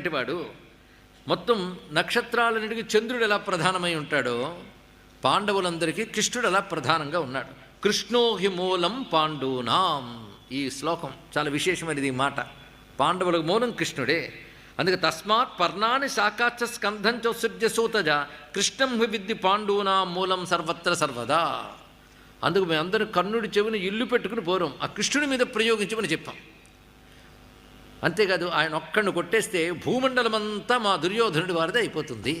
వాడు మొత్తం నక్షత్రాలన్నిటికీ చంద్రుడు ఎలా ప్రధానమై ఉంటాడో పాండవులందరికీ కృష్ణుడు ఎలా ప్రధానంగా ఉన్నాడు. కృష్ణో హి మూలం పాండూనాం. ఈ శ్లోకం చాలా విశేషమైనది. ఈ మాట పాండవులకు మూలం కృష్ణుడే. అందుకే తస్మాత్ పర్ణాని శాకాచ్చ స్కంధం చౌసర్జ సూతజ కృష్ణం హి విద్ది పాండూనాం మూలం సర్వత్ర సర్వదా. అందుకు మేము అందరూ కర్ణుడి చెవిని ఇల్లు పెట్టుకుని పోరాం, ఆ కృష్ణుడి మీద ప్రయోగించమని చెప్పాం. అంతేకాదు ఆయన ఒక్కడిని కొట్టేస్తే భూమండలమంతా మా దుర్యోధనుడి వారిదే అయిపోతుంది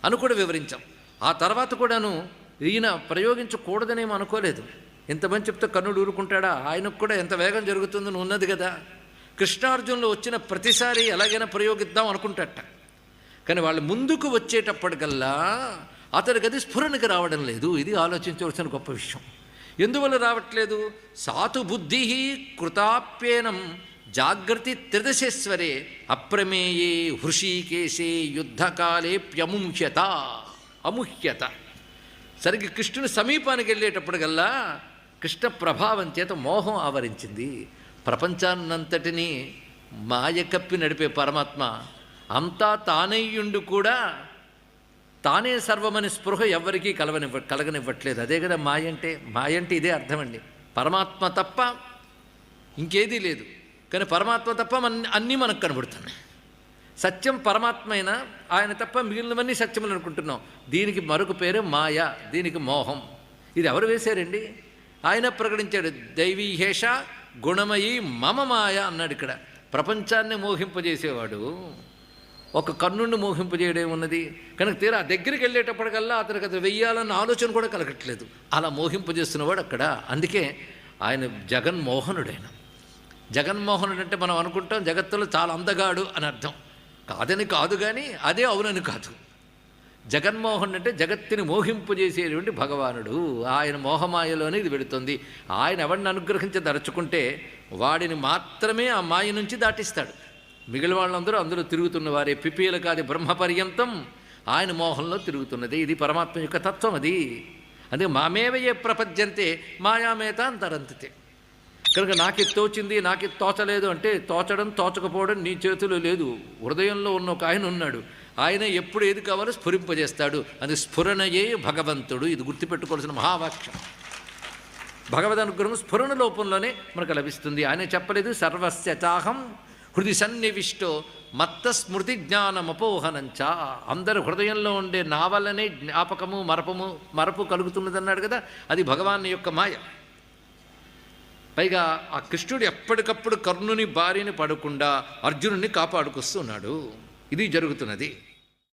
అని కూడా వివరించాం. ఆ తర్వాత కూడాను ఈయన ప్రయోగించకూడదనేమో అనుకోలేదు. ఎంతమంది చెప్తే కర్ణుడు ఊరుకుంటాడా? ఆయనకు కూడా ఎంత వేగం జరుగుతుందని ఉన్నది కదా. కృష్ణార్జునులు వచ్చిన ప్రతిసారి ఎలాగైనా ప్రయోగిద్దాం అనుకుంటాట. కానీ వాళ్ళు ముందుకు వచ్చేటప్పటికల్లా అతడికి అది స్ఫురణకి రావడం లేదు. ఇది ఆలోచించవలసిన గొప్ప విషయం. ఎందువల్ల రావట్లేదు? సాతు బుద్ధి కృతాప్యేనం జాగృతి త్రిదశేశ్వరే అప్రమేయే హృషీకేశే యుద్ధకాలేప్యముహ్యత. అముహ్యత సరిగ్గా కృష్ణుని సమీపానికి వెళ్ళేటప్పటికల్లా కృష్ణ ప్రభావం చేత మోహం ఆవరించింది. ప్రపంచాన్నంతటినీ మాయ కప్పి నడిపే పరమాత్మ అంతా తానయ్యుండు కూడా తానే సర్వమని స్పృహ ఎవరికీ కలగనివ్వట్లేదు. అదే కదా మాయ అంటే. మాయ అంటే ఇదే అర్థమండి. పరమాత్మ తప్ప ఇంకేదీ లేదు, కానీ పరమాత్మ తప్ప అన్నీ మనకు కనబడుతున్నాయి. సత్యం పరమాత్మ అయినా ఆయన తప్ప మిగిలినవన్నీ సత్యములు అనుకుంటున్నాం. దీనికి మరొక పేరే మాయ, దీనికి మోహం. ఇది ఎవరు వేశారండి? ఆయన ప్రకటించాడు. దైవీహేష గుణమయీ మమ మాయ అన్నాడు. ఇక్కడ ప్రపంచాన్ని మోహింపజేసేవాడు ఒక కర్ణుడిని మోహింపజేయడం ఉన్నది. కనుక తీరా దగ్గరికి వెళ్ళేటప్పటికల్లా అతనికి అది వెయ్యాలన్న ఆలోచన కూడా కలగట్లేదు. అలా మోహింపజేస్తున్నవాడు అక్కడ. అందుకే ఆయన జగన్మోహనుడైన. జగన్మోహనుడు అంటే మనం అనుకుంటాం జగత్తులో చాలా అందగాడు అని అర్థం. కాదని కాదు, కానీ అదే అవునని కాదు. జగన్మోహనుడు అంటే జగత్తుని మోహింపజేసేటువంటి భగవానుడు. ఆయన మోహమాయలోనే ఇది వెళుతుంది. ఆయన ఎవరిని అనుగ్రహించదలుచుకుంటే వాడిని మాత్రమే ఆ మాయ నుంచి దాటిస్తాడు. మిగిలిన వాళ్ళందరూ అందులో తిరుగుతున్న వారే. పిపీల కాది బ్రహ్మపర్యంతం ఆయన మోహంలో తిరుగుతున్నది. ఇది పరమాత్మ యొక్క తత్వం. అది అందుకే మామేవయే ప్రపద్యంతే మాయామేత అంతరంతితే. కనుక నాకు తోచింది నాకు తోచలేదు అంటే తోచడం తోచకపోవడం నీ చేతిలో లేదు. హృదయంలో ఉన్న ఒక ఆయన ఉన్నాడు. ఆయన ఎప్పుడు ఏది కావాలో స్ఫురింపజేస్తాడు. అది స్ఫురణయే భగవంతుడు. ఇది గుర్తుపెట్టుకోవాల్సిన మహావాక్యం. భగవద్ అనుగ్రహం స్ఫురణ లోపంలోనే మనకు లభిస్తుంది. ఆయన చెప్పలేదు సర్వస్య చాహం హృది సన్నివిష్టో మత్త స్మృతి జ్ఞానమపోహనంచ. అందరు హృదయంలో ఉండే నా వల్లనే జ్ఞాపకము మరపు కలుగుతున్నదన్నాడు కదా. అది భగవాన్ యొక్క మాయ. పైగా ఆ కృష్ణుడు ఎప్పటికప్పుడు కర్ణుని బారిని పడకుండా అర్జునుడిని కాపాడుకొస్తున్నాడు. ఇది జరుగుతున్నది.